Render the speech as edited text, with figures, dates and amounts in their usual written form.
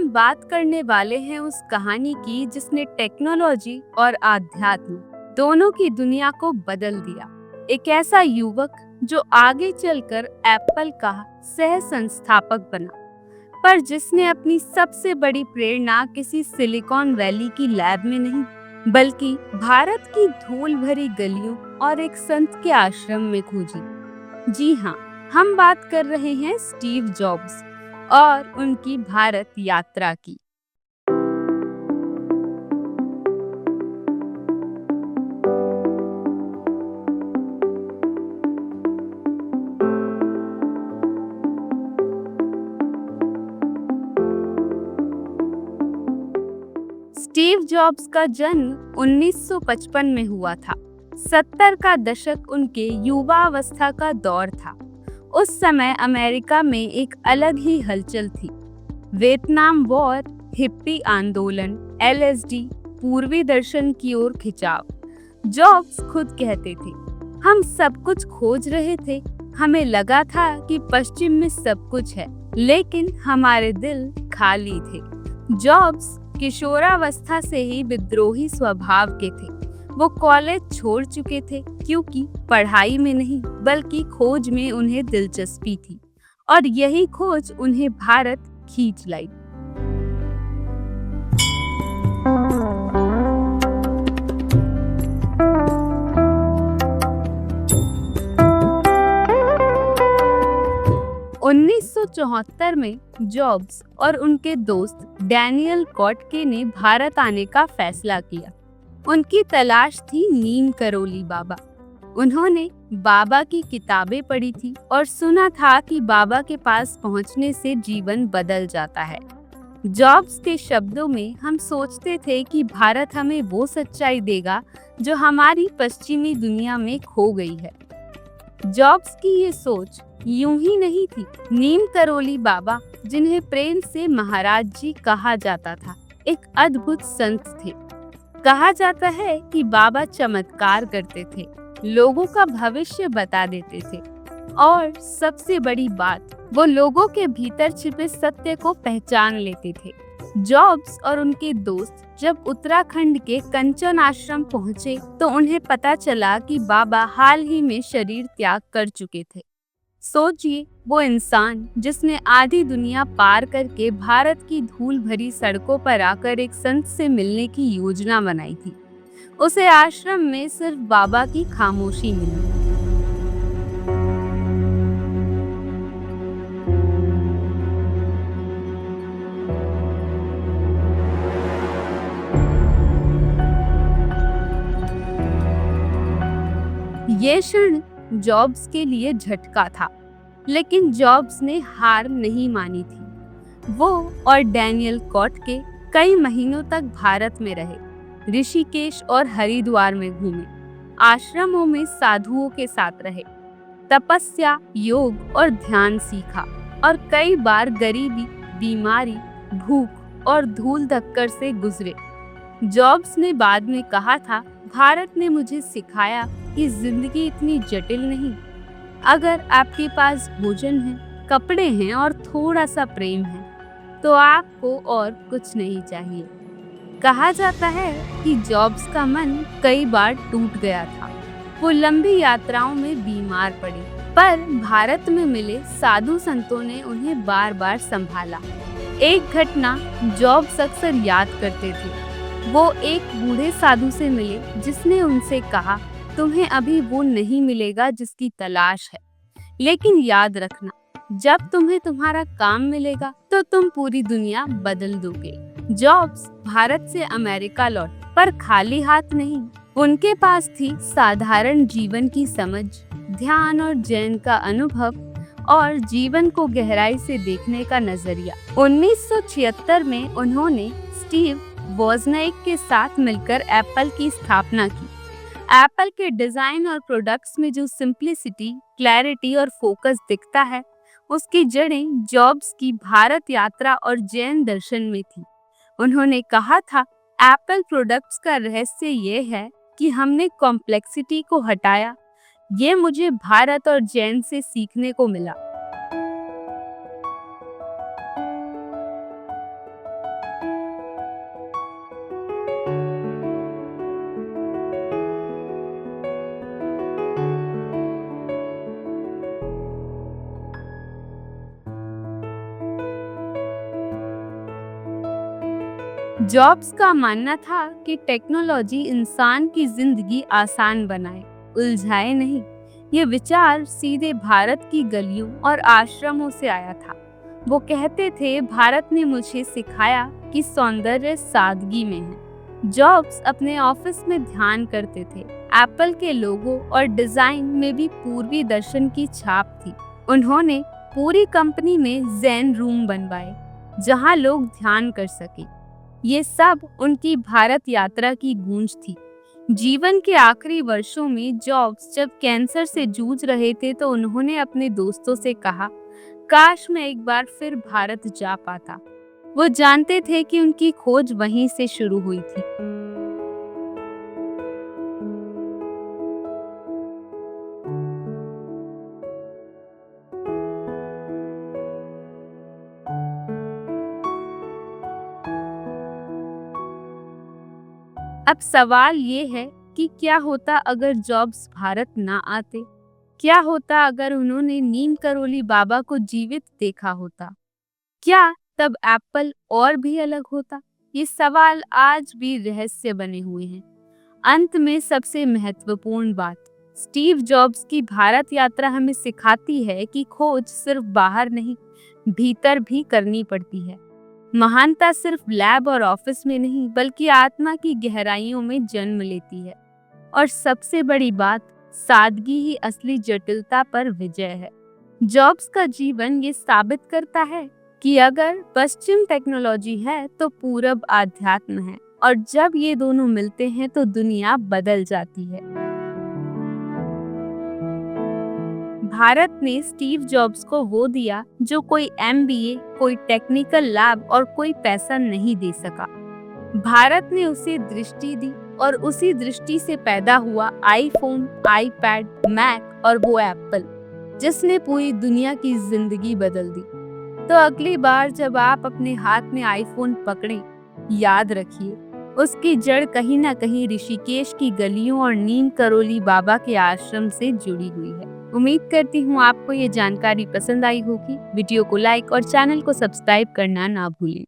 बात करने वाले हैं उस कहानी की जिसने टेक्नोलॉजी और आध्यात्म दोनों की दुनिया को बदल दिया। एक ऐसा युवक जो आगे चलकर एप्पल का सह संस्थापक बना, पर जिसने अपनी सबसे बड़ी प्रेरणा किसी सिलिकॉन वैली की लैब में नहीं, बल्कि भारत की धूल भरी गलियों और एक संत के आश्रम में खोजी। जी हाँ, हम बात कर रहे हैं स्टीव जॉब्स और उनकी भारत यात्रा की। स्टीव जॉब्स का जन्म 1955 में हुआ था। 70 का दशक उनके युवावस्था का दौर था। उस समय अमेरिका में एक अलग ही हलचल थी। वियतनाम वॉर, हिप्पी आंदोलन, एलएसडी, पूर्वी दर्शन की ओर खिंचाव। जॉब्स खुद कहते थे, हम सब कुछ खोज रहे थे। हमें लगा था कि पश्चिम में सब कुछ है, लेकिन हमारे दिल खाली थे। जॉब्स किशोरावस्था से ही विद्रोही स्वभाव के थे। वो कॉलेज छोड़ चुके थे क्योंकि पढ़ाई में नहीं बल्कि खोज में उन्हें दिलचस्पी थी, और यही खोज उन्हें भारत खींच लाई। उन्नीस में जॉब्स और उनके दोस्त डैनियल कॉटके ने भारत आने का फैसला किया। उनकी तलाश थी नीम करोली बाबा। उन्होंने बाबा की किताबें पढ़ी थी और सुना था कि बाबा के पास पहुंचने से जीवन बदल जाता है। जॉब्स के शब्दों में, हम सोचते थे कि भारत हमें वो सच्चाई देगा जो हमारी पश्चिमी दुनिया में खो गई है। जॉब्स की ये सोच यूं ही नहीं थी। नीम करोली बाबा, जिन्हें प्रेम से महाराज जी कहा जाता था, एक अद्भुत संत थे। कहा जाता है कि बाबा चमत्कार करते थे, लोगों का भविष्य बता देते थे, और सबसे बड़ी बात, वो लोगों के भीतर छिपे सत्य को पहचान लेते थे। जॉब्स और उनके दोस्त जब उत्तराखंड के कंचन आश्रम पहुंचे तो उन्हें पता चला कि बाबा हाल ही में शरीर त्याग कर चुके थे। सोचिए, वो इंसान जिसने आधी दुनिया पार करके भारत की धूल भरी सड़कों पर आकर एक संत से मिलने की योजना बनाई थी, उसे आश्रम में सिर्फ बाबा की खामोशी मिली। ये क्षण जॉब्स के लिए झटका था, लेकिन जॉब्स ने हार नहीं मानी थी। वो और डैनियल कॉटके कई महीनों तक भारत में रहे, ऋषिकेश और हरिद्वार में घूमे, आश्रमों में साधुओं के साथ रहे, तपस्या, योग और ध्यान सीखा, और कई बार गरीबी, बीमारी, भूख और धूल धक्कर से गुजरे। जॉब्स ने बाद में कहा था, भारत ने मुझे सिखाया कि जिंदगी इतनी जटिल नहीं। अगर आपके पास भोजन है, कपड़े हैं और थोड़ा सा प्रेम है, तो आपको और कुछ नहीं चाहिए। कहा जाता है कि जॉब्स का मन कई बार टूट गया था। वो लंबी यात्राओं में बीमार पड़े, पर भारत में मिले साधु संतों ने उन्हें बार बार संभाला। एक घटना जॉब्स अक्सर याद करते थे। वो एक बूढ़े साधु से मिले जिसने उनसे कहा, तुम्हें अभी वो नहीं मिलेगा जिसकी तलाश है, लेकिन याद रखना, जब तुम्हें तुम्हारा काम मिलेगा तो तुम पूरी दुनिया बदल दोगे। जॉब्स भारत से अमेरिका लौटे, पर खाली हाथ नहीं। उनके पास थी साधारण जीवन की समझ, ध्यान और जैन का अनुभव, और जीवन को गहराई से देखने का नजरिया। 1976 में उन्होंने स्टीव वोजनिक के साथ मिलकर एप्पल की स्थापना की। एप्पल के डिजाइन और प्रोडक्ट्स में जो सिंप्लिसिटी, क्लैरिटी और फोकस दिखता है, उसकी जड़ें जॉब्स की भारत यात्रा और जैन दर्शन में थी। उन्होंने कहा था, एप्पल प्रोडक्ट्स का रहस्य ये है कि हमने कॉम्प्लेक्सिटी को हटाया। ये मुझे भारत और जैन से सीखने को मिला। जॉब्स का मानना था कि टेक्नोलॉजी इंसान की जिंदगी आसान बनाए, उलझाए नहीं। ये विचार सीधे भारत की गलियों और आश्रमों से आया था। वो कहते थे, भारत ने मुझे सिखाया कि सौंदर्य सादगी में है। जॉब्स अपने ऑफिस में ध्यान करते थे। एप्पल के लोगो और डिजाइन में भी पूर्वी दर्शन की छाप थी। उन्होंने पूरी कंपनी में ज़ेन रूम बनवाए, जहां लोग ध्यान कर सके। ये सब उनकी भारत यात्रा की गूंज थी। जीवन के आखिरी वर्षों में जॉब्स जब कैंसर से जूझ रहे थे तो उन्होंने अपने दोस्तों से कहा, काश मैं एक बार फिर भारत जा पाता। वो जानते थे कि उनकी खोज वहीं से शुरू हुई थी। अब सवाल ये है कि क्या होता अगर जॉब्स भारत ना आते? क्या होता अगर उन्होंने नीम करोली बाबा को जीवित देखा होता? क्या तब एप्पल और भी अलग होता? ये सवाल आज भी रहस्य बने हुए हैं। अंत में सबसे महत्वपूर्ण बात, स्टीव जॉब्स की भारत यात्रा हमें सिखाती है कि खोज सिर्फ बाहर नहीं, भीतर भी करनी पड़ती है। महानता सिर्फ लैब और ऑफिस में नहीं, बल्कि आत्मा की गहराइयों में जन्म लेती है। और सबसे बड़ी बात, सादगी ही असली जटिलता पर विजय है। जॉब्स का जीवन ये साबित करता है कि अगर पश्चिम टेक्नोलॉजी है तो पूरब आध्यात्म है, और जब ये दोनों मिलते हैं तो दुनिया बदल जाती है। भारत ने स्टीव जॉब्स को वो दिया जो कोई MBA, कोई टेक्निकल लैब और कोई पैसा नहीं दे सका। भारत ने उसे दृष्टि दी, और उसी दृष्टि से पैदा हुआ आईफोन, आईपैड, मैक और वो एप्पल, जिसने पूरी दुनिया की जिंदगी बदल दी। तो अगली बार जब आप अपने हाथ में आईफोन पकड़ें, याद रखिए, उसकी जड़ कहीं ना कहीं ऋषिकेश की गलियों और नीम करोली बाबा के आश्रम से जुड़ी हुई है। उम्मीद करती हूँ आपको ये जानकारी पसंद आई होगी। वीडियो को लाइक और चैनल को सब्सक्राइब करना ना भूलें।